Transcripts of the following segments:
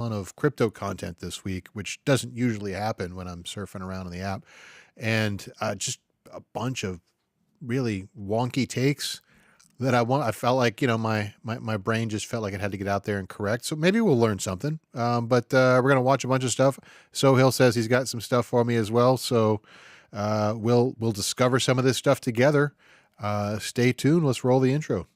ton of crypto content this week, which doesn't usually happen when I'm surfing around on the app, and just a bunch of really wonky takes that I felt like, my brain just felt like it had to get out there and correct. So maybe we'll learn something. But we're going to watch a bunch of stuff. Sohail says he's got some stuff for me as well. So we'll discover some of this stuff together. Stay tuned. Let's roll the intro.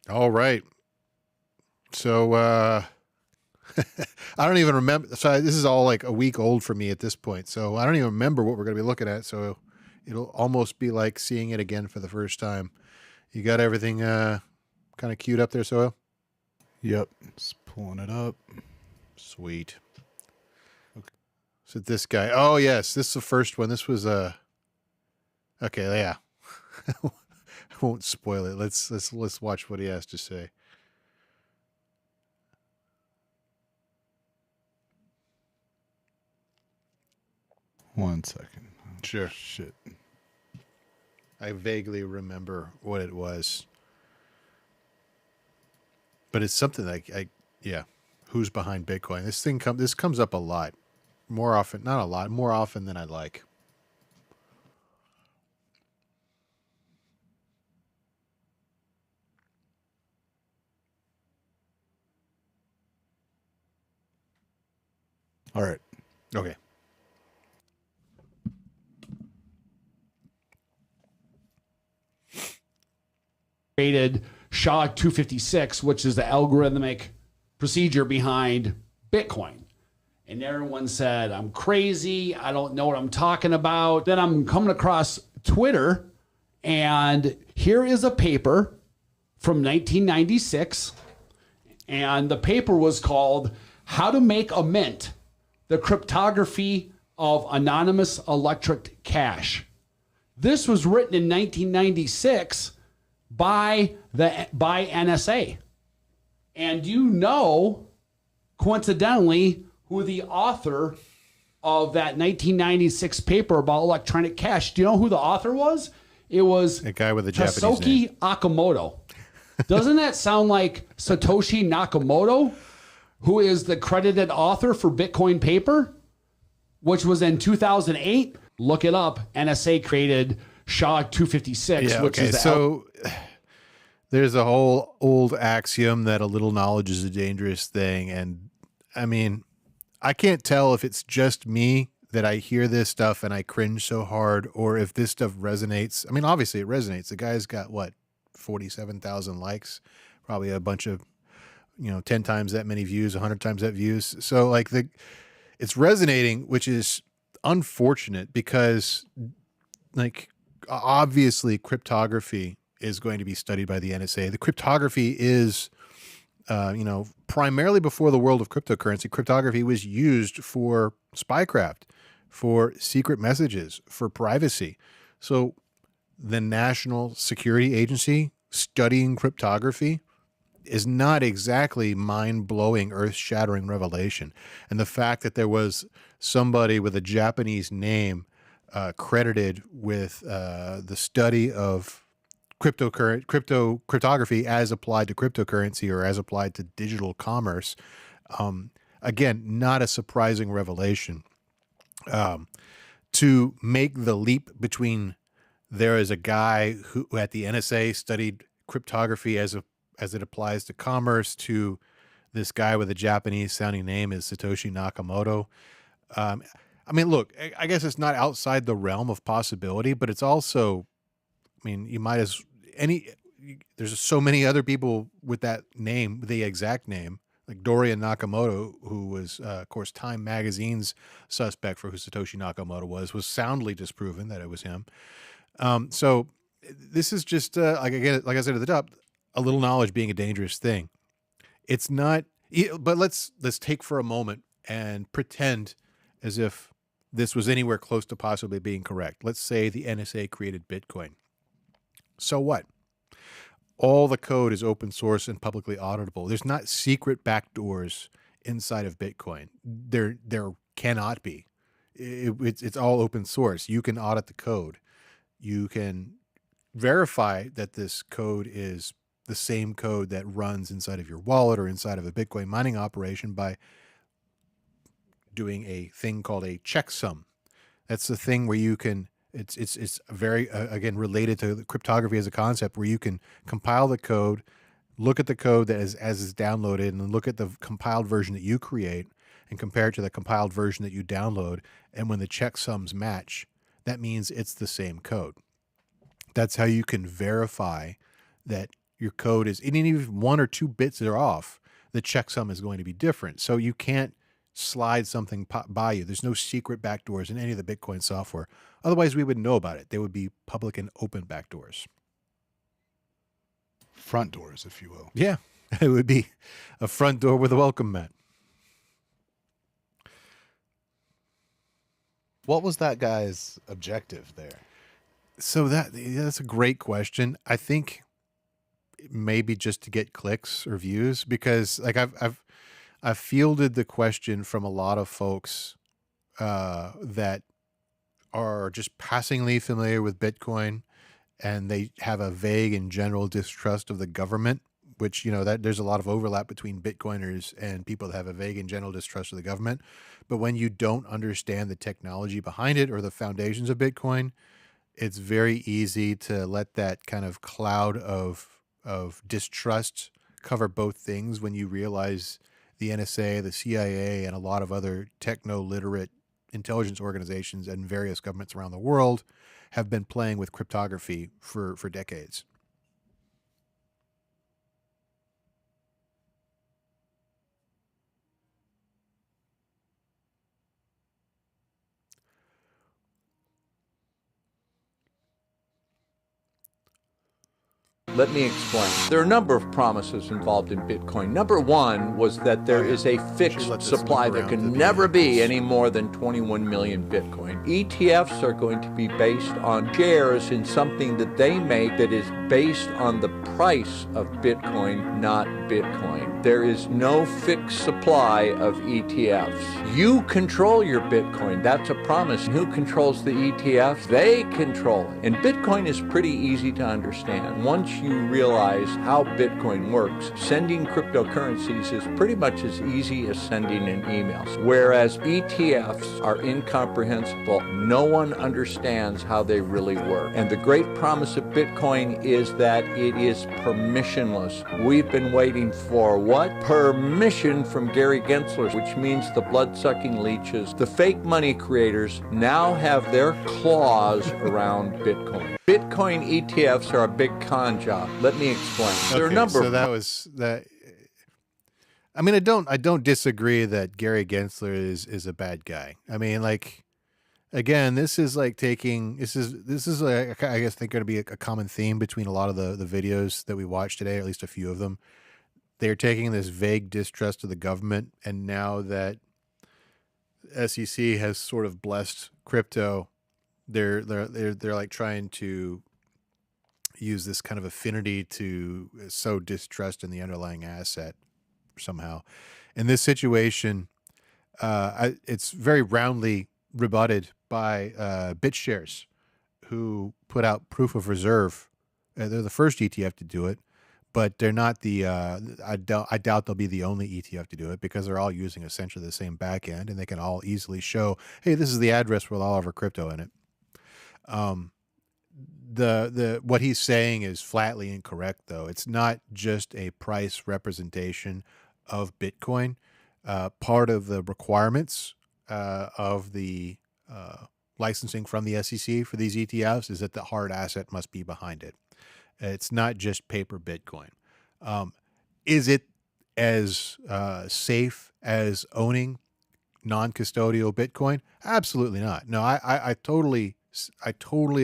All right. So, I don't even remember. So this is all like a week old for me at this point. So I don't even remember what we're going to be looking at. So it'll almost be like seeing it again for the first time. You got everything kind of queued up there, Sohail? Yep. Just pulling it up. Sweet. Okay. So this guy. Oh, yes. This is the first one. This was okay. Yeah. I won't spoil it. Let's watch what he has to say. One second. Oh, sure. Shit. I vaguely remember what it was. But it's something like yeah. Who's behind Bitcoin? This comes up a lot. More often, not a lot, more often than I'd like. All right. Okay. Created SHA-256, which is the algorithmic procedure behind Bitcoin. And everyone said, I'm crazy. I don't know what I'm talking about. Then I'm coming across Twitter, and here is a paper from 1996. And the paper was called How to Make a Mint, the Cryptography of Anonymous Electric Cash. This was written in 1996 by NSA. And you know, coincidentally, who the author of that 1996 paper about electronic cash, do you know who the author was? It was a guy with a Japanese name. Satoshi Nakamoto. Doesn't that sound like Satoshi Nakamoto, who is the credited author for Bitcoin paper, which was in 2008? Look it up. NSA created SHA-256, yeah, which okay. is so there's a whole old axiom that a little knowledge is a dangerous thing. And I mean, I can't tell if it's just me that I hear this stuff and I cringe so hard, or if this stuff resonates. I mean, obviously it resonates. The guy's got what, 47,000 likes, probably a bunch of, 10 times that many views, 100 times that views. So like it's resonating, which is unfortunate because like obviously cryptography is going to be studied by the NSA. The cryptography is, primarily before the world of cryptocurrency, cryptography was used for spycraft, for secret messages, for privacy. So the National Security Agency studying cryptography is not exactly mind-blowing, earth-shattering revelation. And the fact that there was somebody with a Japanese name credited with the study of cryptography as applied to cryptocurrency or as applied to digital commerce, again, not a surprising revelation. To make the leap between there is a guy who at the NSA studied cryptography as it applies to commerce to this guy with a Japanese sounding name is Satoshi Nakamoto. I mean, look, I guess it's not outside the realm of possibility, but it's also, I mean, there's so many other people with that name, the exact name, like Dorian Nakamoto, who was, of course, Time Magazine's suspect for who Satoshi Nakamoto was soundly disproven that it was him. So this is just, like I said at the top, a little knowledge being a dangerous thing. It's not, but let's take for a moment and pretend as if this was anywhere close to possibly being correct. Let's say the NSA created Bitcoin. So what? All the code is open source and publicly auditable. There's not secret backdoors inside of Bitcoin. There cannot be. it's all open source. You can audit the code. You can verify that this code is the same code that runs inside of your wallet or inside of a Bitcoin mining operation by doing a thing called a checksum. That's the thing where you can, it's very, again, related to cryptography as a concept, where you can compile the code, look at the code that is as is downloaded, and then look at the compiled version that you create and compare it to the compiled version that you download. And when the checksums match, that means it's the same code. That's how you can verify that your code is, and even if 1 or 2 bits are off, the checksum is going to be different. So you can't slide something by you. There's no secret backdoors in any of the Bitcoin software. Otherwise, we would know about it. They would be public and open backdoors. Front doors, if you will. Yeah, it would be a front door with a welcome mat. What was that guy's objective there? So that's a great question. I think maybe just to get clicks or views, because like I've fielded the question from a lot of folks that are just passingly familiar with Bitcoin, and they have a vague and general distrust of the government, which, you know, that there's a lot of overlap between Bitcoiners and people that have a vague and general distrust of the government. But when you don't understand the technology behind it or the foundations of Bitcoin, it's very easy to let that kind of cloud of distrust cover both things when you realize the NSA, the CIA, and a lot of other techno-literate intelligence organizations and various governments around the world have been playing with cryptography for decades. Let me explain. There are a number of promises involved in Bitcoin. Number one was that there is a fixed supply. There can never be any more than 21 million Bitcoin. ETFs are going to be based on shares in something that they make that is based on the price of Bitcoin, not Bitcoin. There is no fixed supply of ETFs. You control your Bitcoin. That's a promise. Who controls the ETFs? They control it. And Bitcoin is pretty easy to understand. Once you realize how Bitcoin works, sending cryptocurrencies is pretty much as easy as sending an email. Whereas ETFs are incomprehensible. No one understands how they really work. And the great promise of Bitcoin is that it is permissionless. We've been waiting for what? Permission from Gary Gensler, which means the blood-sucking leeches, the fake money creators, now have their claws around Bitcoin. Bitcoin ETFs are a big con job. Let me explain. There are a number so that was that. I mean, I don't disagree that Gary Gensler is a bad guy. I mean, like, again, this is like taking this is like, I guess they're going to be a common theme between a lot of the videos that we watched today, or at least a few of them. They're taking this vague distrust of the government, and now that SEC has sort of blessed crypto, they're like trying to use this kind of affinity to sow distrust in the underlying asset somehow. In this situation, it's very roundly rebutted by BitShares, who put out proof of reserve. They're the first ETF to do it, but they're not the. I doubt they'll be the only ETF to do it, because they're all using essentially the same backend, and they can all easily show, hey, this is the address with all of our crypto in it. What he's saying is flatly incorrect, though. It's not just a price representation of Bitcoin. Part of the requirements of the licensing from the SEC for these ETFs is that the hard asset must be behind it. It's not just paper Bitcoin. Is it as safe as owning non-custodial Bitcoin? Absolutely not. No, I totally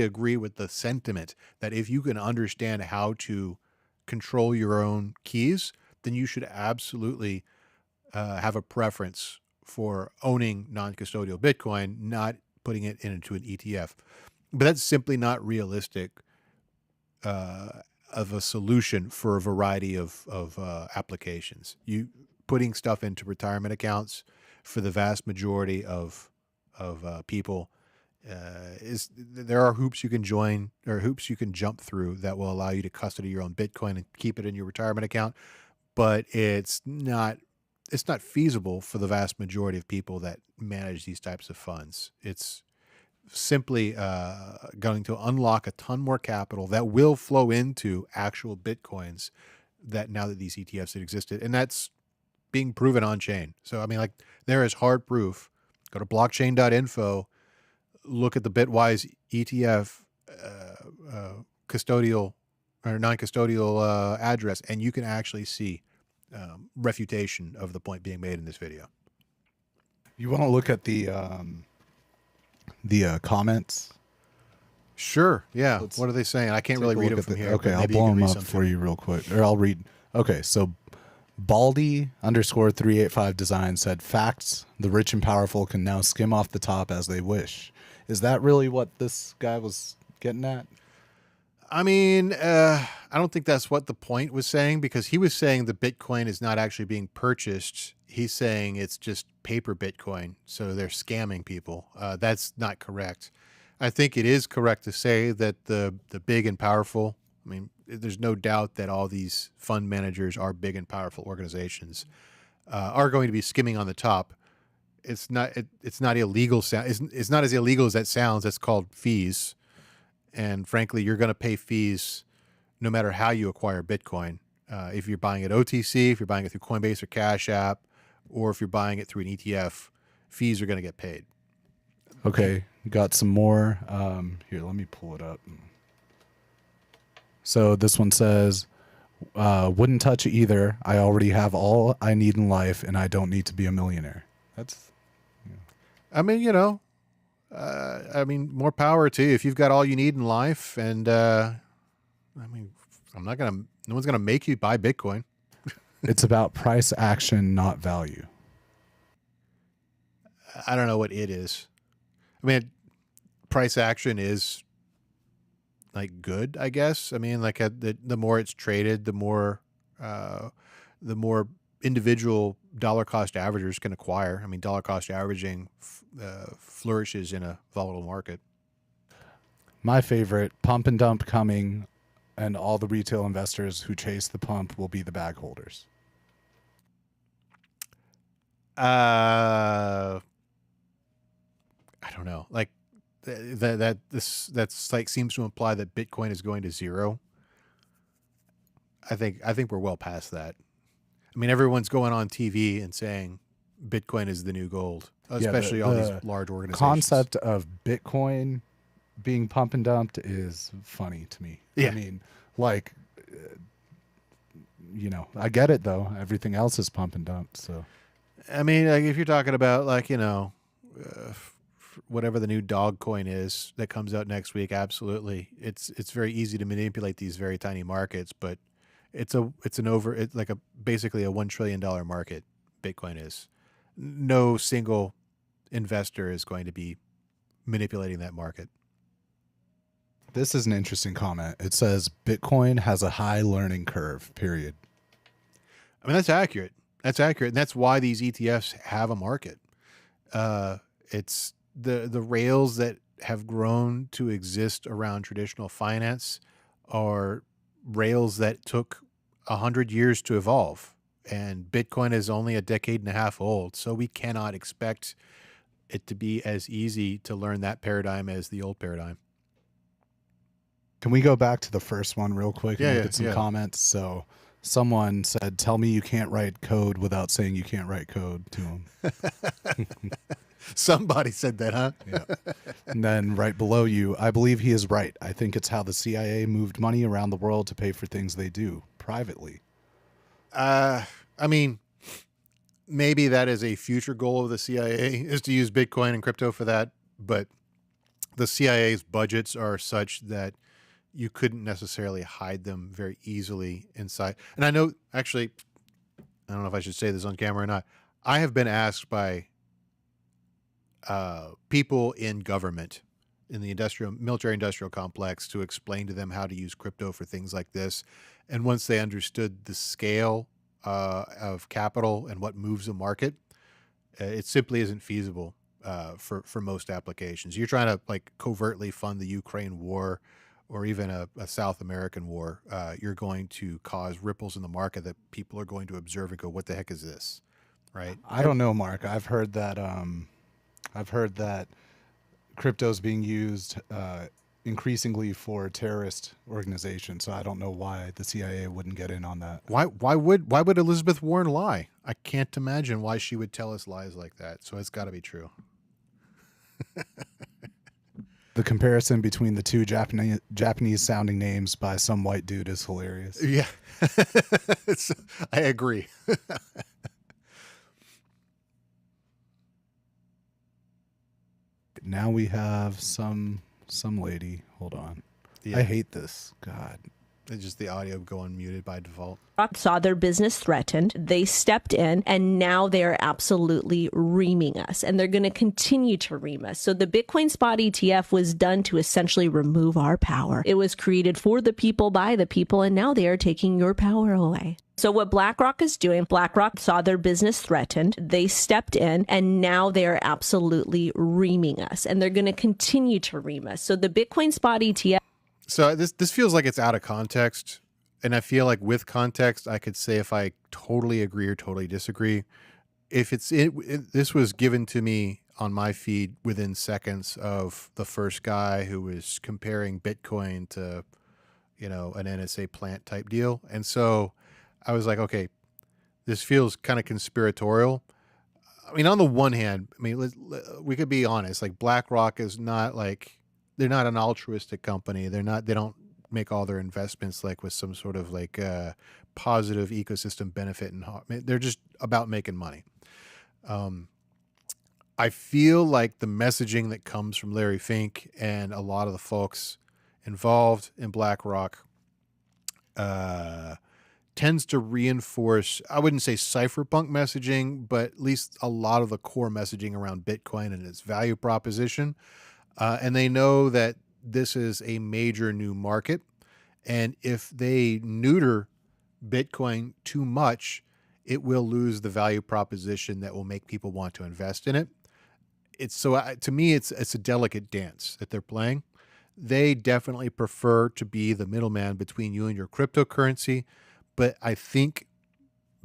agree with the sentiment that if you can understand how to control your own keys, then you should absolutely have a preference for owning non-custodial Bitcoin, not putting it into an ETF. But that's simply not realistic of a solution for a variety of applications. You putting stuff into retirement accounts for the vast majority of of people. Is there are hoops you can join or hoops you can jump through that will allow you to custody your own Bitcoin and keep it in your retirement account, but it's not feasible for the vast majority of people that manage these types of funds. It's simply going to unlock a ton more capital that will flow into actual Bitcoins that now that these ETFs had existed, and that's being proven on chain. So, I mean, like, there is hard proof. Go to blockchain.info, look at the Bitwise ETF custodial or non-custodial address, and you can actually see refutation of the point being made in this video. You want to look at the comments? Sure. Yeah. Let's what are they saying? I can't really read them from here. Okay, but I'll maybe you blow can them read up some for you real quick. Or I'll read. Okay, so Baldy_385 Design said, facts, the rich and powerful can now skim off the top as they wish. Is that really what this guy was getting at? I mean, I don't think that's what the point was saying, because he was saying the Bitcoin is not actually being purchased. He's saying it's just paper Bitcoin, so they're scamming people. That's not correct. I think it is correct to say that the big and powerful, I mean, there's no doubt that all these fund managers are big and powerful organizations, are going to be skimming on the top. It's not illegal. It's not as illegal as that sounds. That's called fees. And frankly, you're going to pay fees no matter how you acquire Bitcoin. If you're buying it OTC, if you're buying it through Coinbase or Cash App, or if you're buying it through an ETF, fees are going to get paid. Okay, got some more. Here, let me pull it up. So this one says, wouldn't touch it either. I already have all I need in life, and I don't need to be a millionaire. That's... I mean, more power to you if you've got all you need in life. And no one's gonna make you buy Bitcoin. It's about price action, not value. I don't know what it is. I mean, price action is like good, I guess. I mean, like the more it's traded, the more individual dollar cost averagers can acquire. I mean, dollar cost averaging flourishes in a volatile market. My favorite, pump and dump coming, and all the retail investors who chase the pump will be the bag holders. I don't know. Like that's like seems to imply that Bitcoin is going to zero. I think we're well past that. I mean, everyone's going on TV and saying Bitcoin is the new gold, especially all these large organizations. Concept of Bitcoin being pump and dumped is funny to me. Yeah. I mean, like, I get it though. Everything else is pump and dump. So, I mean, like, if you're talking about like, whatever the new dog coin is that comes out next week, absolutely. It's very easy to manipulate these very tiny markets, but it's basically a $1 trillion market. Bitcoin is. No single investor is going to be manipulating that market. This is an interesting comment. It says Bitcoin has a high learning curve, period. I mean, that's accurate. That's accurate. And that's why these ETFs have a market. It's the rails that have grown to exist around traditional finance are rails that took 100 years to evolve. And Bitcoin is only a decade and a half old. So we cannot expect it to be as easy to learn that paradigm as the old paradigm. Can we go back to the first one real quick and look at some yeah. comments? So someone said, tell me you can't write code without saying you can't write code to them. Somebody said that, huh? Yeah. And then right below you, I believe he is right. I think it's how the CIA moved money around the world to pay for things they do privately. I mean, maybe that is a future goal of the CIA, is to use Bitcoin and crypto for that. But the CIA's budgets are such that you couldn't necessarily hide them very easily inside. And I know, actually, I don't know if I should say this on camera or not. I have been asked by people in government, in the military industrial complex, to explain to them how to use crypto for things like this. And once they understood the scale of capital and what moves the market, it simply isn't feasible. for most applications. You're trying to like covertly fund the Ukraine war or even a South American war. You're going to cause ripples in the market that people are going to observe and go, what the heck is this? Right. I don't know, Mark. I've heard that crypto's being used increasingly for terrorist organizations. So I don't know why the CIA wouldn't get in on that. Why would Elizabeth Warren lie? I can't imagine why she would tell us lies like that. So it's got to be true. The comparison between the two Japanese sounding names by some white dude is hilarious. Yeah. I agree. Now we have some lady. Hold on. Yeah. I hate this. God. It's just the audio going muted by default. Saw their business threatened. They stepped in, and now they're absolutely reaming us, and they're going to continue to ream us. So the Bitcoin spot ETF was done to essentially remove our power. It was created for the people, by the people, and now they are taking your power away. So what BlackRock is doing, BlackRock saw their business threatened. They stepped in, and now they're absolutely reaming us, and they're going to continue to ream us. So the Bitcoin spot ETF. So this feels like it's out of context, and I feel like with context, I could say if I totally agree or totally disagree. If this was given to me on my feed within seconds of the first guy who was comparing Bitcoin to, an NSA plant type deal, and so I was like, okay, this feels kind of conspiratorial. I mean, on the one hand, we could be honest. Like BlackRock is not like. They're not an altruistic company. They don't make all their investments like with some sort of like positive ecosystem benefit. They're just about making money. I feel like the messaging that comes from Larry Fink and a lot of the folks involved in BlackRock tends to reinforce, I wouldn't say cypherpunk messaging, but at least a lot of the core messaging around Bitcoin and its value proposition. And they know that this is a major new market. And if they neuter Bitcoin too much, it will lose the value proposition that will make people want to invest in it. To me, it's a delicate dance that they're playing. They definitely prefer to be the middleman between you and your cryptocurrency. But I think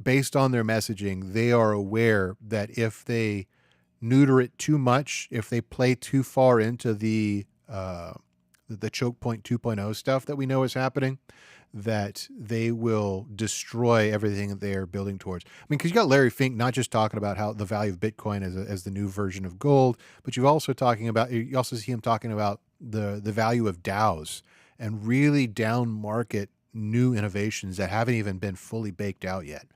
based on their messaging, they are aware that if they neuter it too much, if they play too far into the choke point 2.0 stuff that we know is happening, that they will destroy everything that they are building towards. I mean, because you got Larry Fink not just talking about how the value of Bitcoin as the new version of gold, but you also see him talking about the value of DAOs and really down market new innovations that haven't even been fully baked out yet.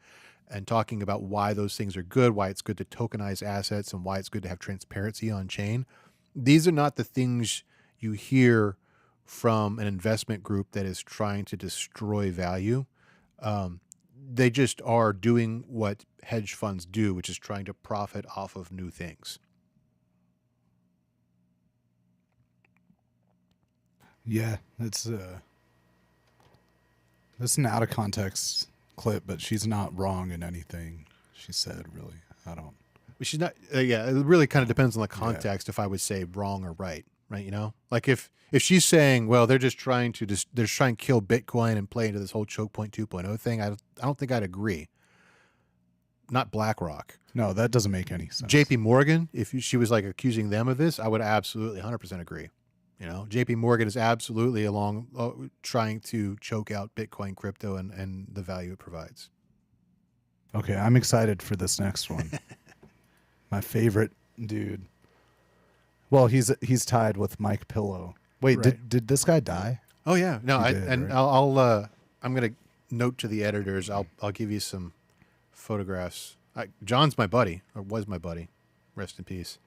And talking about why those things are good, why it's good to tokenize assets, and why it's good to have transparency on chain. These are not the things you hear from an investment group that is trying to destroy value. They just are doing what hedge funds do, which is trying to profit off of new things. Yeah, it's an out of context clip, but she's not wrong in anything she said, really. She's not. Yeah, it really kind of depends on the context. If I would say wrong or right, like if she's saying, well, they're just trying to kill Bitcoin and play into this whole choke point 2.0 thing, I don't think I'd agree. Not BlackRock. No, that doesn't make any sense. JP Morgan, if she was like accusing them of this, I would absolutely 100% agree. JP Morgan is absolutely trying to choke out Bitcoin crypto and the value it provides. Okay, I'm excited for this next one. My favorite dude. Well, he's tied with Mike Pillow. Wait, right. did this guy die? Oh yeah, no. Right? I'm gonna note to the editors. I'll give you some photographs. John's my buddy, or was my buddy. Rest in peace.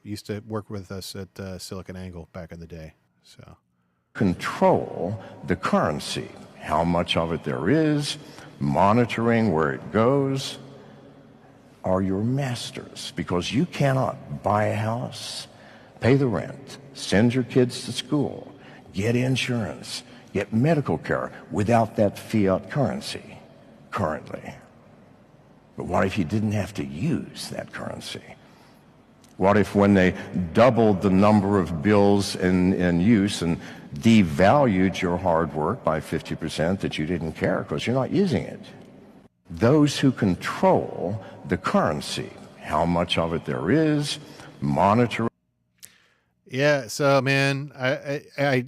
Used to work with us at SiliconANGLE back in the day. So control the currency, how much of it there is, monitoring where it goes, are your masters, because you cannot buy a house, pay the rent, send your kids to school, get insurance, get medical care without that fiat currency currently. But what if you didn't have to use that currency? What if when they doubled the number of bills in use and devalued your hard work by 50% that you didn't care because you're not using it? Those who control the currency, how much of it there is, monitor. Yeah, so man, I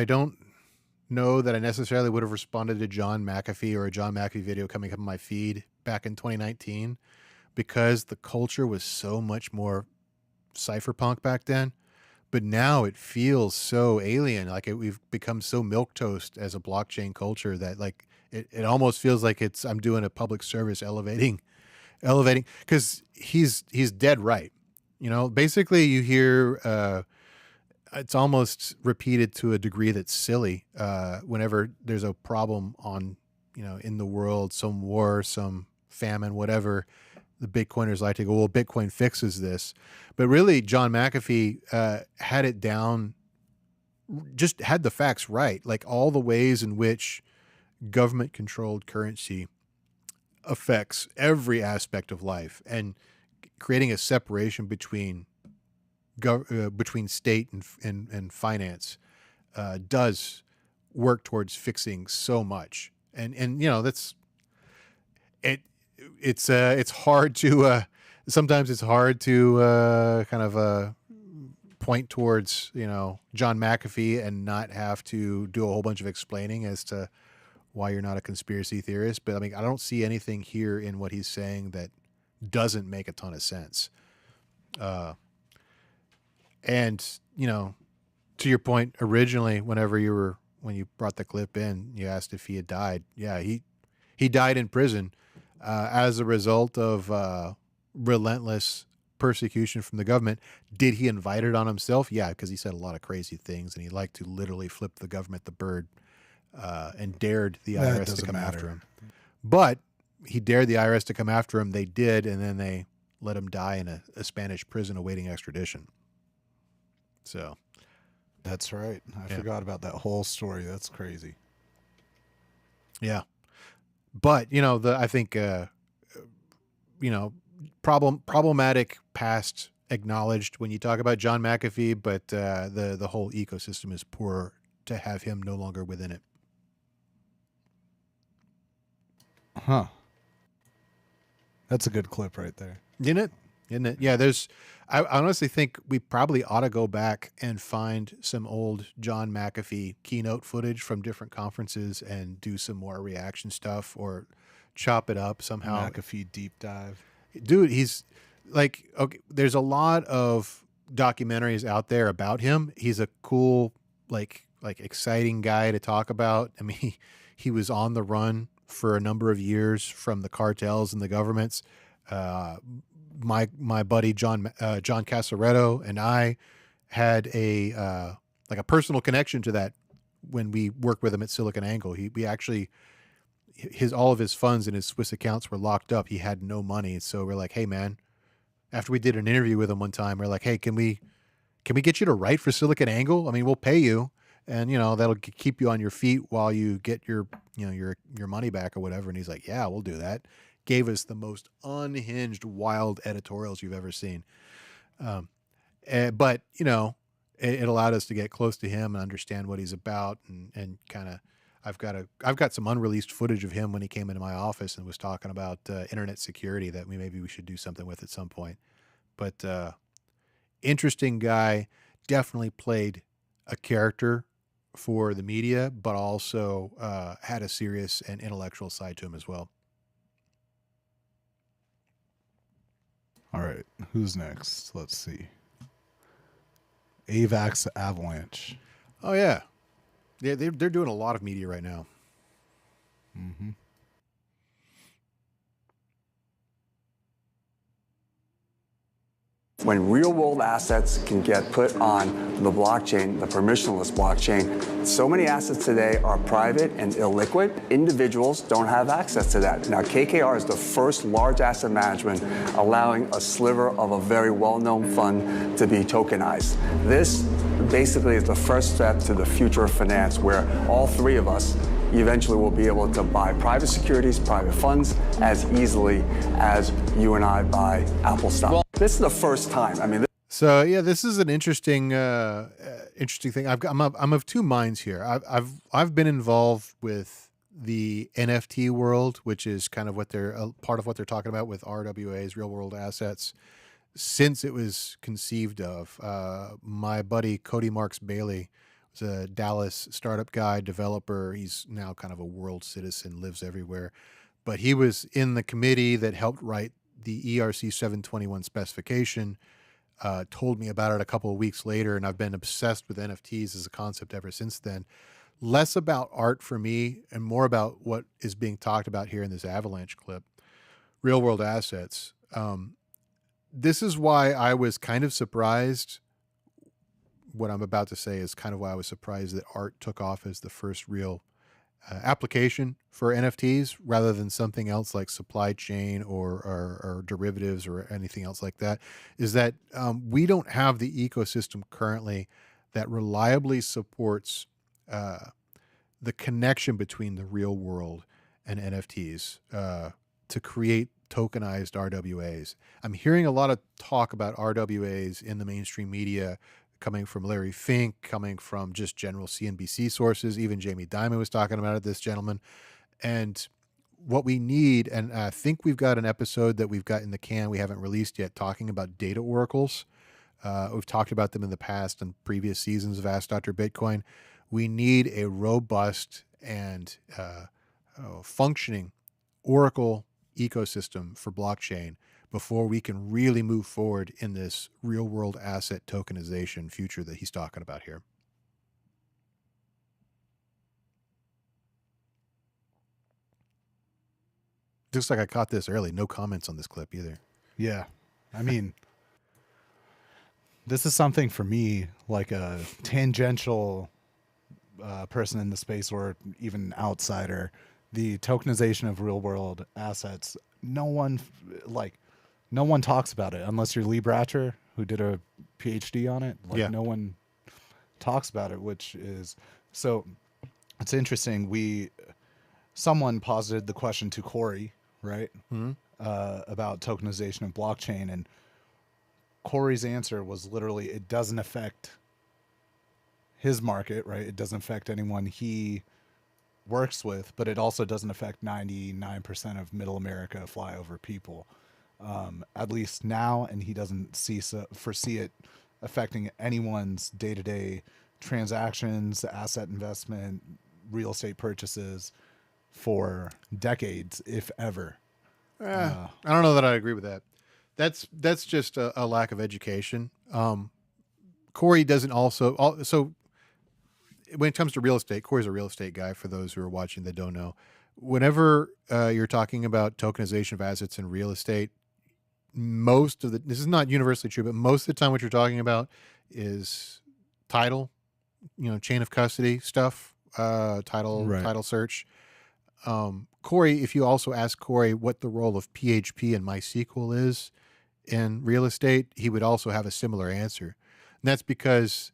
don't know that I necessarily would have responded to John McAfee or a John McAfee video coming up on my feed back in 2019 because the culture was so much more cypherpunk back then. But now it feels so alien. Like we've become so milquetoast as a blockchain culture that like it almost feels like I'm doing a public service elevating because he's dead right. You know, basically you hear it's almost repeated to a degree that's silly whenever there's a problem on, you know, in the world, some war, some famine, whatever. The Bitcoiners like to go, well, Bitcoin fixes this. But really, John McAfee had it down, just had the facts right. Like all the ways in which government-controlled currency affects every aspect of life and creating a separation between state and finance does work towards fixing so much. And you know, that's it. It's hard to sometimes it's hard to kind of point towards, you know, John McAfee and not have to do a whole bunch of explaining as to why you're not a conspiracy theorist. But I mean, I don't see anything here in what he's saying that doesn't make a ton of sense. And you know, to your point originally, when you brought the clip in, you asked if he had died. Yeah, he died in prison. As a result of relentless persecution from the government. Did he invite it on himself? Yeah, because he said a lot of crazy things, and he liked to literally flip the government the bird and dared the IRS to come after him. But he dared the IRS to come after him. They did, and then they let him die in a Spanish prison awaiting extradition. So that's right. I forgot about that whole story. That's crazy. Yeah. But, you know, I think, problematic past acknowledged when you talk about John McAfee, but the whole ecosystem is poor to have him no longer within it. Huh. That's a good clip right there. Isn't it? Yeah, I honestly think we probably ought to go back and find some old John McAfee keynote footage from different conferences and do some more reaction stuff or chop it up somehow. McAfee deep dive. Dude, he's like, okay, there's a lot of documentaries out there about him. He's a cool, like exciting guy to talk about. I mean, he was on the run for a number of years from the cartels and the governments. My buddy John Casaretto and I had a personal connection to that when we worked with him at SiliconANGLE. We actually, all of his funds in his Swiss accounts were locked up. He had no money, so we're like, hey man, after we did an interview with him one time, we're like, hey, can we get you to write for SiliconANGLE? I mean, we'll pay you, and you know that'll keep you on your feet while you get your money back or whatever. And he's like, yeah, we'll do that. Gave us the most unhinged, wild editorials you've ever seen. But, you know, it allowed us to get close to him and understand what he's about. And kind of, I've got some unreleased footage of him when he came into my office and was talking about internet security that maybe we should do something with at some point. But interesting guy, definitely played a character for the media, but also had a serious and intellectual side to him as well. All right, who's next? Let's see. AVAX Avalanche. Oh yeah, they're doing a lot of media right now. Mm-hmm. When real-world assets can get put on the blockchain, the permissionless blockchain, so many assets today are private and illiquid. Individuals don't have access to that. Now, KKR is the first large asset management allowing a sliver of a very well-known fund to be tokenized. This basically is the first step to the future of finance, where all three of us eventually will be able to buy private securities, private funds, as easily as you and I buy Apple stock. This is the first time. I mean, So yeah, this is an interesting, interesting thing. I'm of two minds here. I've been involved with the NFT world, which is kind of what they're part of what they're talking about with RWAs, real world assets, since it was conceived of. My buddy Cody Marks Bailey was a Dallas startup guy, developer. He's now kind of a world citizen, lives everywhere, but he was in the committee that helped write the ERC 721 specification. Told me about it a couple of weeks later, and I've been obsessed with NFTs as a concept ever since then. Less about art for me and more about what is being talked about here in this Avalanche clip, real world assets. This is why I was kind of surprised. What I'm about to say is kind of why I was surprised that art took off as the first real application for NFTs rather than something else like supply chain or derivatives or anything else like that, is that we don't have the ecosystem currently that reliably supports the connection between the real world and NFTs to create tokenized RWAs. I'm hearing a lot of talk about RWAs in the mainstream media coming from Larry Fink, coming from just general CNBC sources. Even Jamie Dimon was talking about it, this gentleman. And what we need, and I think we've got an episode that we've got in the can we haven't released yet talking about data oracles. We've talked about them in the past in previous seasons of Ask Dr. Bitcoin. We need a robust and functioning oracle ecosystem for blockchain before we can really move forward in this real world asset tokenization future that he's talking about here. Looks like I caught this early. No comments on this clip either. Yeah. I mean, this is something for me, like a tangential person in the space or even outsider. The tokenization of real world assets. No one talks about it unless you're Lee Bratcher, who did a PhD on it. Like, yeah. No one talks about it, which is so. It's interesting. Someone posited the question to Corey, right, about tokenization of blockchain, and Corey's answer was literally, it doesn't affect his market, right? It doesn't affect anyone he works with, but it also doesn't affect 99% of middle America flyover people, at least now, and he doesn't foresee it affecting anyone's day-to-day transactions, asset investment, real estate purchases for decades, if ever. I don't know that I agree with that. That's just a lack of education. Corey doesn't so when it comes to real estate, Corey's a real estate guy, for those who are watching that don't know. Whenever you're talking about tokenization of assets in real estate, this is not universally true, but most of the time what you're talking about is title, chain of custody stuff, title search. Corey, if you also ask Corey what the role of PHP and MySQL is in real estate, he would also have a similar answer. And that's because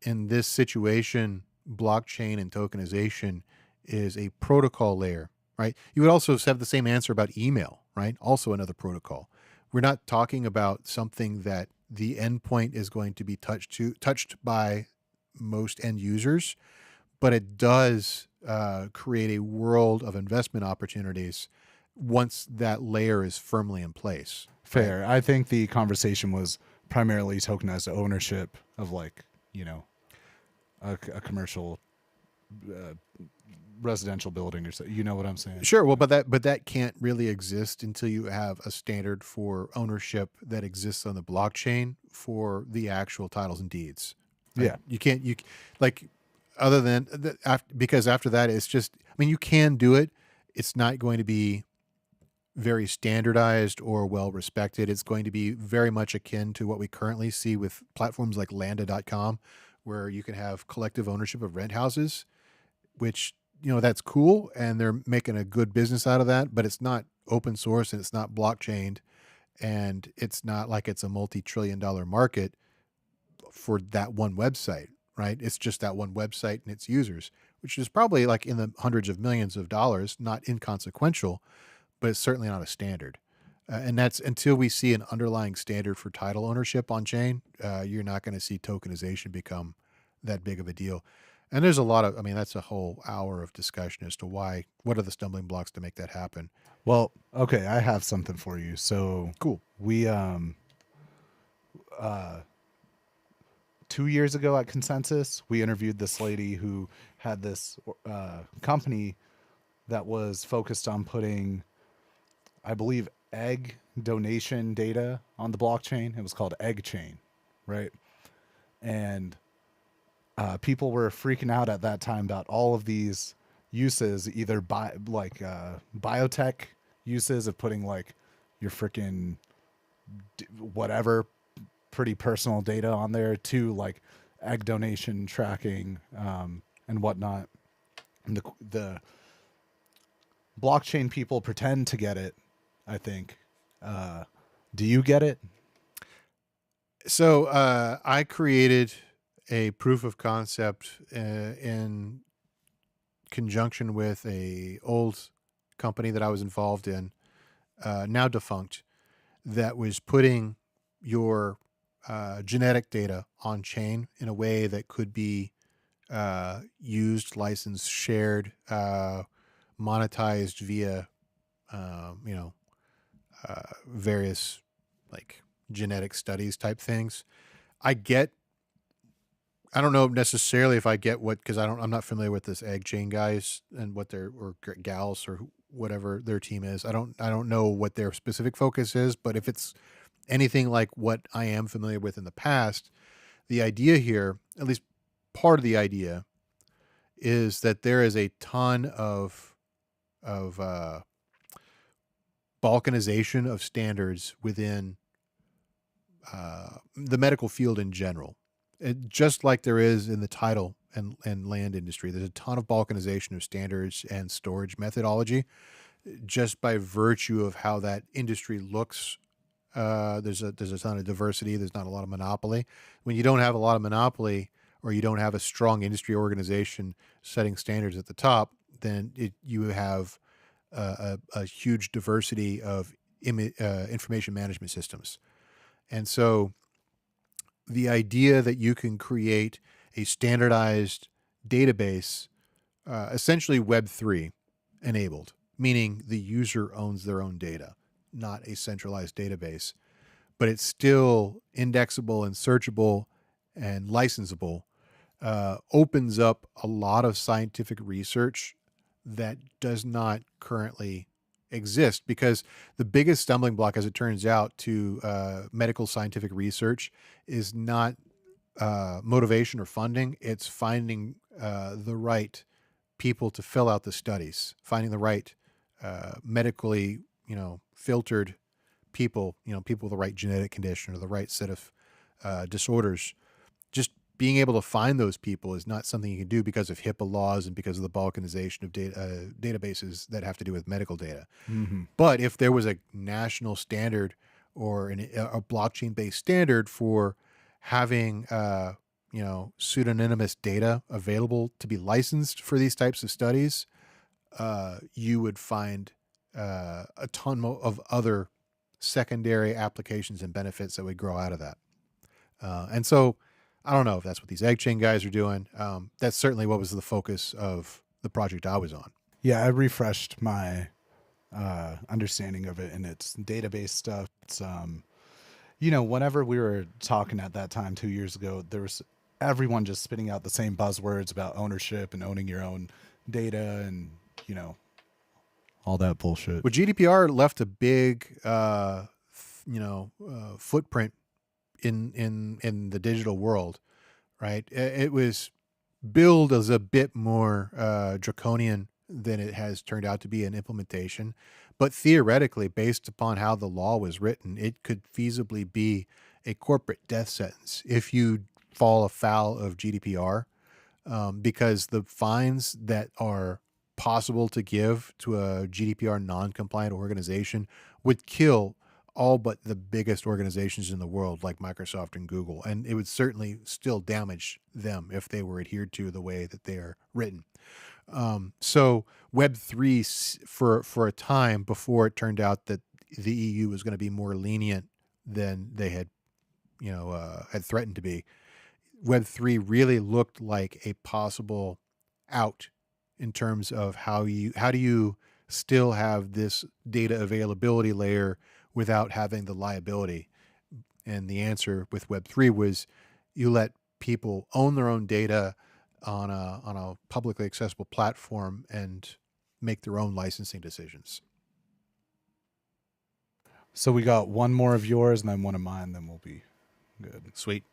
in this situation, blockchain and tokenization is a protocol layer, right? You would also have the same answer about email, right? Also another protocol. We're not talking about something that the endpoint is going to be touched by most end users, but it does create a world of investment opportunities once that layer is firmly in place. Fair. Right? I think the conversation was primarily tokenized ownership of, a commercial residential building or so. You know what I'm saying? Sure. Well, but that can't really exist until you have a standard for ownership that exists on the blockchain for the actual titles and deeds. Right? Yeah. You can't, other than because after that, it's just, you can do it. It's not going to be very standardized or well respected. It's going to be very much akin to what we currently see with platforms like lambda.com, where you can have collective ownership of rent houses, which, that's cool. And they're making a good business out of that, but it's not open source and it's not blockchained. And it's not like it's a multi-trillion-dollar market for that one website, right? It's just that one website and its users, which is probably like in the hundreds of millions of dollars, not inconsequential, but it's certainly not a standard. And that's until we see an underlying standard for title ownership on chain, you're not going to see tokenization become that big of a deal. And there's a lot of, I mean, that's a whole hour of discussion as to why, what are the stumbling blocks to make that happen? Well, okay, I have something for you. So Cool. we 2 years ago at Consensus, we interviewed this lady who had this company that was focused on putting, I believe, egg donation data on the blockchain. It was called Egg Chain, right? And people were freaking out at that time about all of these uses, either biotech uses of putting like your freaking whatever pretty personal data on there, to like egg donation tracking and whatnot. And the blockchain people pretend to get it, I think. Do you get it? So I created a proof of concept in conjunction with a old company that I was involved in, now defunct, that was putting your genetic data on chain in a way that could be used, licensed, shared, monetized via, various like genetic studies type things. I don't know necessarily if I get what, because I'm not familiar with this egg chain guys and what their, or gals or whatever their team is. I don't know what their specific focus is, but if it's anything like what I am familiar with in the past, the idea here, at least part of the idea, is that there is a ton of balkanization of standards within the medical field in general. Just like there is in the title and land industry, there's a ton of balkanization of standards and storage methodology, just by virtue of how that industry looks. There's a ton of diversity. There's not a lot of monopoly. When you don't have a lot of monopoly, or you don't have a strong industry organization setting standards at the top, then you have a huge diversity of information management systems. And so the idea that you can create a standardized database, essentially Web3 enabled, meaning the user owns their own data, not a centralized database, but it's still indexable and searchable and licensable, opens up a lot of scientific research that does not currently exist, because the biggest stumbling block, as it turns out, to medical scientific research is not motivation or funding. It's finding the right people to fill out the studies, finding the right medically, filtered people, people with the right genetic condition or the right set of disorders. Just being able to find those people is not something you can do because of HIPAA laws and because of the balkanization of databases that have to do with medical data. Mm-hmm. But if there was a national standard or a blockchain-based standard for having, pseudonymous data available to be licensed for these types of studies, you would find a ton of other secondary applications and benefits that would grow out of that. And so I don't know if that's what these egg chain guys are doing. That's certainly what was the focus of the project I was on. Yeah, I refreshed my understanding of it, and it's database stuff. It's whenever we were talking at that time 2 years ago, there was everyone just spitting out the same buzzwords about ownership and owning your own data and all that bullshit. Well, GDPR left a big footprint in the digital world, right? It was billed as a bit more draconian than it has turned out to be in implementation. But theoretically, based upon how the law was written, it could feasibly be a corporate death sentence if you fall afoul of GDPR, because the fines that are possible to give to a GDPR non-compliant organization would kill all but the biggest organizations in the world, like Microsoft and Google. And it would certainly still damage them if they were adhered to the way that they are written. So Web3, for a time before it turned out that the EU was going to be more lenient than they had, had threatened to be. Web3 really looked like a possible out in terms of how do you still have this data availability layer without having the liability. And the answer with Web3 was you let people own their own data on a publicly accessible platform and make their own licensing decisions. So we got one more of yours and then one of mine, then we'll be good. Sweet.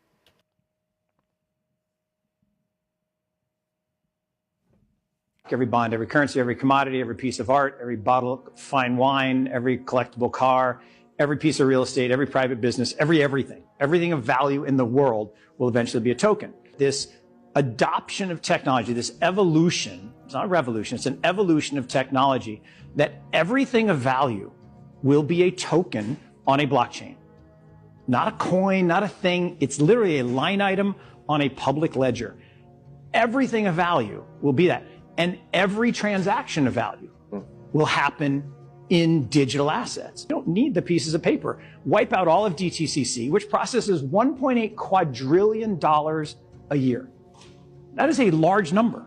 Every bond, every currency, every commodity, every piece of art, every bottle of fine wine, every collectible car, every piece of real estate, every private business, everything of value in the world will eventually be a token. This adoption of technology, this evolution, it's not a revolution, it's an evolution of technology, that everything of value will be a token on a blockchain. Not a coin, not a thing, it's literally a line item on a public ledger. Everything of value will be that. And every transaction of value will happen in digital assets. You don't need the pieces of paper. Wipe out all of DTCC, which processes $1.8 quadrillion a year. That is a large number.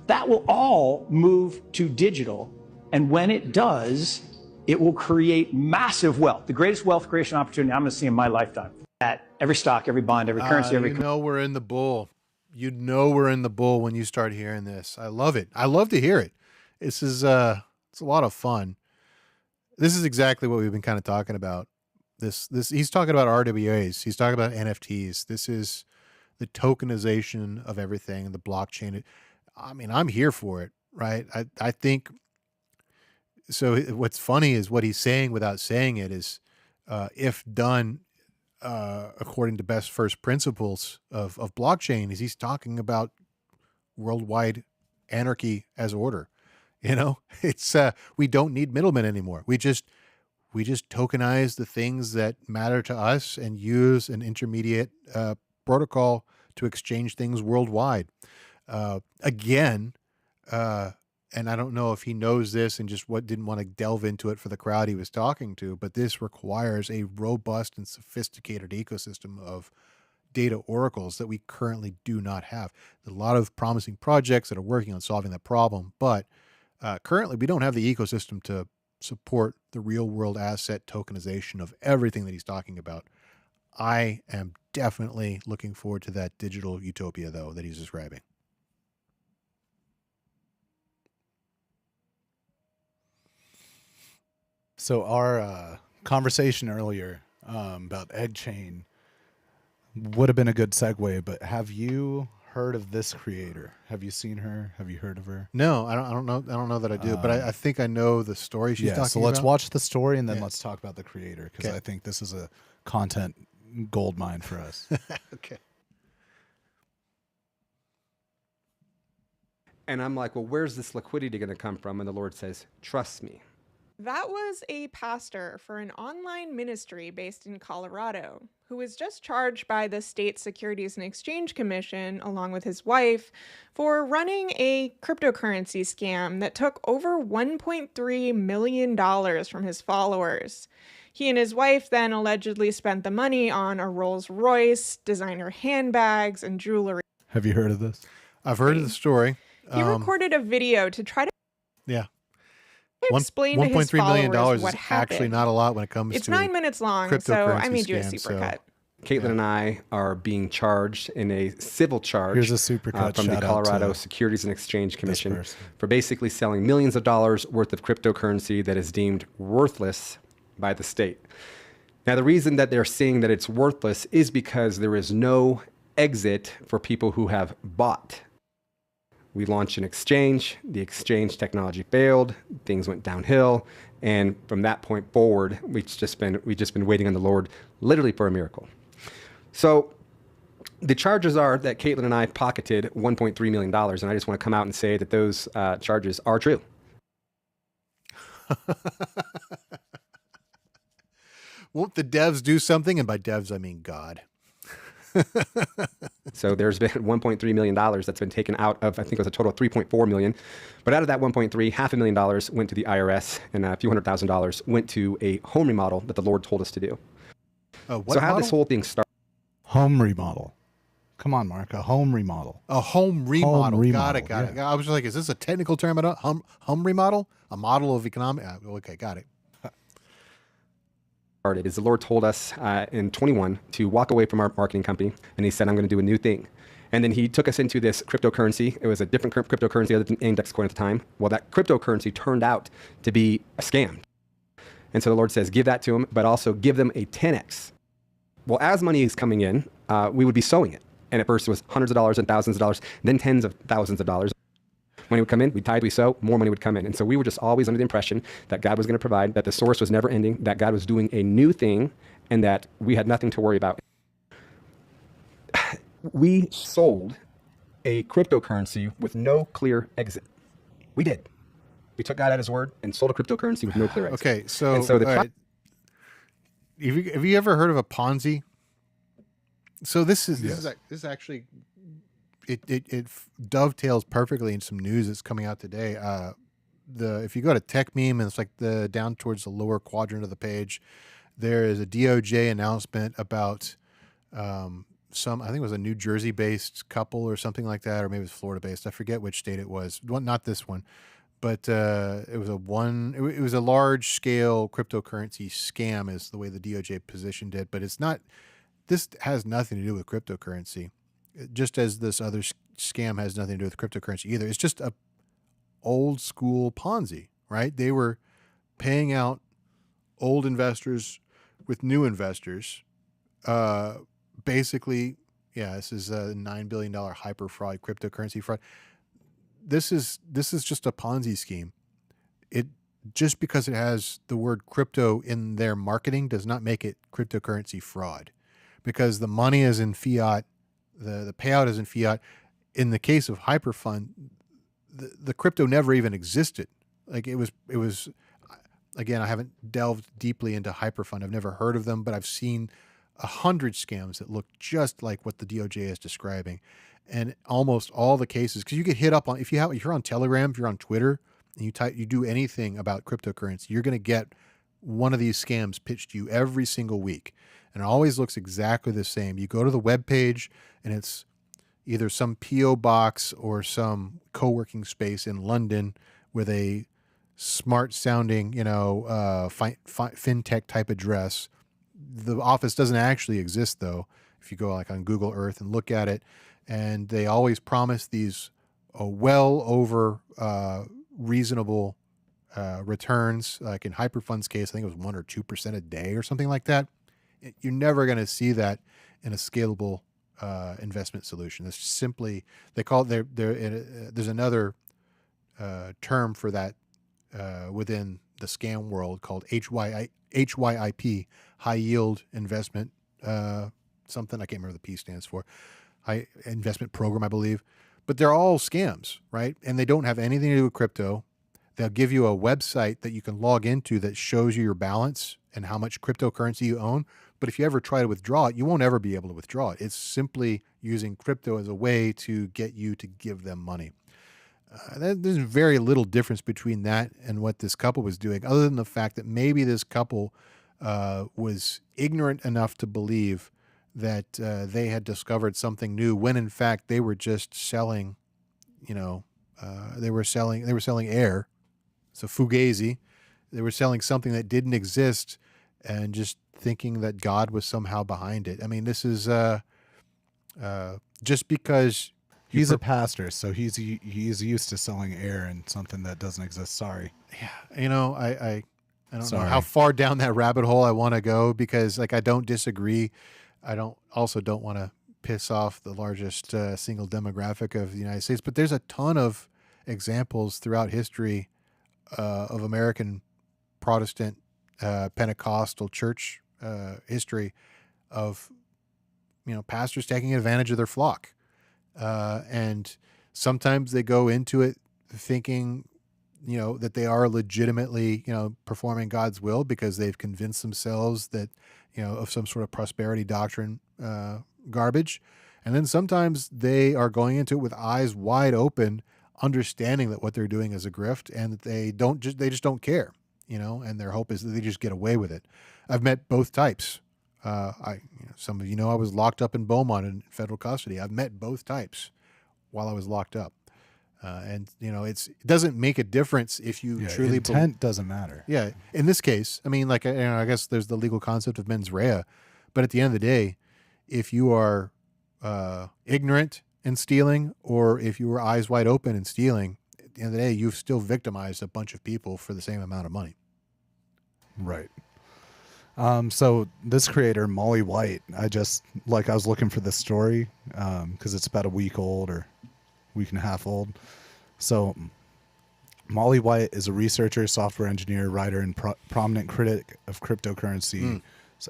That will all move to digital. And when it does, it will create massive wealth, the greatest wealth creation opportunity I'm going to see in my lifetime. At every stock, every bond, every currency, every... we're in the bull. We're in the bull when you start hearing this. I love it. I love to hear it. This is it's a lot of fun. This is exactly what we've been kind of talking about. This he's talking about RWAs. He's talking about NFTs. This is the tokenization of everything, the blockchain. I mean, I'm here for it, right? I think so. What's funny is what he's saying without saying it is, if done according to best first principles of blockchain, is he's talking about worldwide anarchy as order. It's we don't need middlemen anymore. We just tokenize the things that matter to us and use an intermediate protocol to exchange things worldwide. And I don't know if he knows this and just didn't want to delve into it for the crowd he was talking to, but this requires a robust and sophisticated ecosystem of data oracles that we currently do not have. There's a lot of promising projects that are working on solving that problem, but currently we don't have the ecosystem to support the real world asset tokenization of everything that he's talking about. I am definitely looking forward to that digital utopia, though, that he's describing. So our conversation earlier about EggChain would have been a good segue, but have you heard of this creator? Have you seen her? Have you heard of her? No, I don't know. I don't know that I do, but I think I know the story she's talking about. So let's watch the story and then let's talk about the creator, because I think this is a content gold mine for us. Okay. And I'm like, well, where's this liquidity going to come from? And the Lord says, trust me. That was a pastor for an online ministry based in Colorado who was just charged by the state Securities and Exchange Commission, along with his wife, for running a cryptocurrency scam that took over $1.3 million from his followers. He and his wife then allegedly spent the money on a Rolls Royce, designer handbags, and jewelry. Have you heard of this? I've heard of the story. He recorded a video to try to explain to his $1.3 followers million what is happened. actually not a lot when it comes to It's 9 minutes long, so I made you a supercut. Caitlin and I are being charged in a civil charge Here's a supercut from the Colorado Securities and Exchange Commission for basically selling millions of dollars worth of cryptocurrency that is deemed worthless by the state. Now, the reason that they're saying that it's worthless is because there is no exit for people who have bought. We launched an exchange, the exchange technology failed, things went downhill, and from that point forward, we've just been waiting on the Lord literally for a miracle. So the charges are that Caitlin and I pocketed $1.3 million, and I just want to come out and say that those charges are true. Won't the devs do something? And by devs, I mean God. So there's been $1.3 million that's been taken out of, I think it was a total of $3.4 million. But out of that 1.3, $500,000 went to the IRS and a few $100,000 went to a home remodel that the Lord told us to do. What so how model? this whole thing started. Home remodel. Come on, Mark. A home remodel. A home remodel. Home remodel, Got it. I was just like, is this a technical term? Home remodel? A model of economic? Okay, got it. Is the Lord told us in 21 to walk away from our marketing company, and he said, I'm going to do a new thing. And then he took us into this cryptocurrency. It was a different cryptocurrency other than index coin at the time. Well, that cryptocurrency turned out to be a scam. And so the Lord says, give that to them, but also give them a 10x. Well, as money is coming in, we would be sowing it. And at first it was hundreds of dollars and thousands of dollars, then tens of thousands of dollars. Money would come in, we tithe, we sow, more money would come in. And so we were just always under the impression that God was going to provide, that the source was never ending, that God was doing a new thing, and that we had nothing to worry about. We sold a cryptocurrency with no clear exit. We did. We took God at his word and sold a cryptocurrency with no clear exit. Okay, so, the have you ever heard of a Ponzi? So this is actually it dovetails perfectly in some news that's coming out today. If you go to Tech Meme and it's like down towards the lower quadrant of the page, there is a DOJ announcement about I think it was a New Jersey based couple or something like that, or maybe it was Florida based. I forget which state it was. Well, not this one, but it was a large scale cryptocurrency scam is the way the DOJ positioned it, but it's not. This has nothing to do with cryptocurrency, just as this other scam has nothing to do with cryptocurrency either. It's just a old school Ponzi, right? They were paying out old investors with new investors. Basically, this is a $9 billion hyper fraud, cryptocurrency fraud. This is just a Ponzi scheme. It just because it has the word crypto in their marketing does not make it cryptocurrency fraud. Because the money is in fiat, the payout is in fiat. In the case of Hyperfund, the crypto never even existed. Like it was. Again, I haven't delved deeply into Hyperfund. I've never heard of them, but I've seen 100 scams that look just like what the DOJ is describing, and almost all the cases. Because you get hit up on if you're on Telegram, if you're on Twitter, and you do anything about cryptocurrency, you're going to get one of these scams pitched to you every single week. And it always looks exactly the same. You go to the webpage and it's either some P.O. box or some co-working space in London with a smart sounding, fintech type address. The office doesn't actually exist though. If you go like on Google Earth and look at it, and they always promise these well over reasonable returns. Like in Hyperfund's case, I think it was 1 or 2% a day or something like that. You're never going to see that in a scalable investment solution. It's simply, they call it, there's another term for that within the scam world called HYIP, high yield investment, something, I can't remember the P stands for, high investment program, I believe. But they're all scams, right? And they don't have anything to do with crypto. They'll give you a website that you can log into that shows you your balance and how much cryptocurrency you own. But if you ever try to withdraw it, you won't ever be able to withdraw it. It's simply using crypto as a way to get you to give them money. There's very little difference between that and what this couple was doing, other than the fact that maybe this couple was ignorant enough to believe that they had discovered something new when in fact they were just selling, they were selling air. So fugazi, they were selling something that didn't exist and just thinking that God was somehow behind it. I mean, this is just because he's a pastor, so he's used to selling air and something that doesn't exist. Sorry. Yeah, I don't know how far down that rabbit hole I want to go, because like I don't disagree. I don't want to piss off the largest single demographic of the United States, but there's a ton of examples throughout history of American Protestant Pentecostal church history of pastors taking advantage of their flock, and sometimes they go into it thinking that they are legitimately performing God's will because they've convinced themselves that of some sort of prosperity doctrine garbage. And then sometimes they are going into it with eyes wide open, understanding that what they're doing is a grift and that they just don't care, and their hope is that they just get away with it. I've met both types. Some of you know I was locked up in Beaumont in federal custody. I've met both types while I was locked up. And it doesn't make a difference if you truly intent doesn't matter. Yeah. In this case, I mean, like, I guess there's the legal concept of mens rea, but at the end of the day, if you are ignorant in stealing, or if you were eyes wide open in stealing, at the end of the day, you've still victimized a bunch of people for the same amount of money. Right. So this creator, Molly White, I was looking for this story because it's about a week old or week and a half old. So Molly White is a researcher, software engineer, writer, and prominent critic of cryptocurrency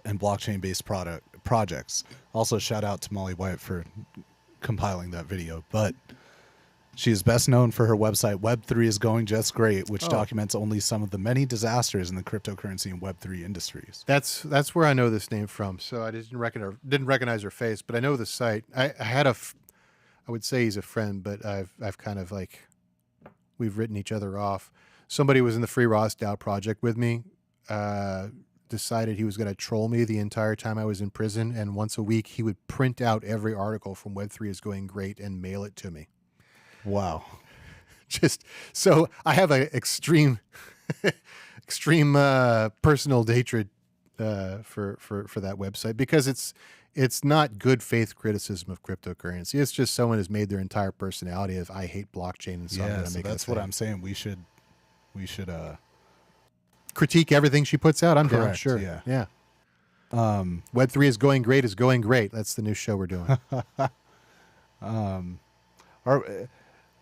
and blockchain-based projects. Also, shout out to Molly White for compiling that video. But she is best known for her website, Web3 is Going Just Great, which documents only some of the many disasters in the cryptocurrency and Web3 industries. That's where I know this name from. So I didn't recognize her face, but I know the site. I would say he's a friend, but I've kind of we've written each other off. Somebody was in the Free Ross DAO project with me, decided he was going to troll me the entire time I was in prison, and once a week he would print out every article from Web3 is Going Great and mail it to me. Wow. Just so I have an extreme personal hatred for that website, because it's not good faith criticism of cryptocurrency. It's just someone has made their entire personality of I hate blockchain, and so I'm going to make it. That's what I'm saying. We should critique everything she puts out. I'm down. Correct, Sure. yeah. Web3 is going great. Is going great. That's the new show we're doing.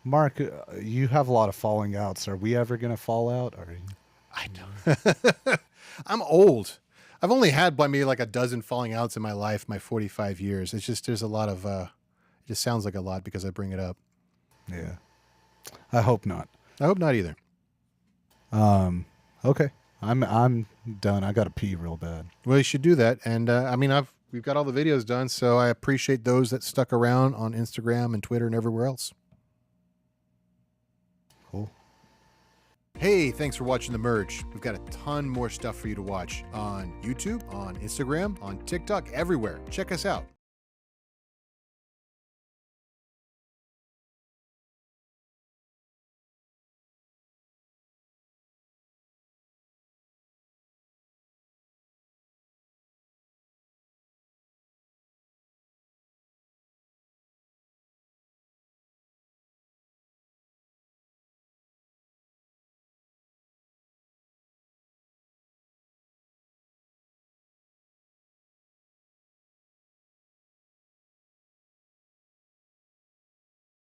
Mark, you have a lot of falling outs. Are we ever going to fall out? I don't. I'm old. I've only had maybe like a dozen falling outs in my life, my 45 years. It's just, there's a lot of, it just sounds like a lot because I bring it up. Yeah. I hope not. I hope not either. Okay. I'm done. I got to pee real bad. Well, you should do that. And we've got all the videos done, so I appreciate those that stuck around on Instagram and Twitter and everywhere else. Cool. Hey, thanks for watching The Merge. We've got a ton more stuff for you to watch on YouTube, on Instagram, on TikTok, everywhere. Check us out.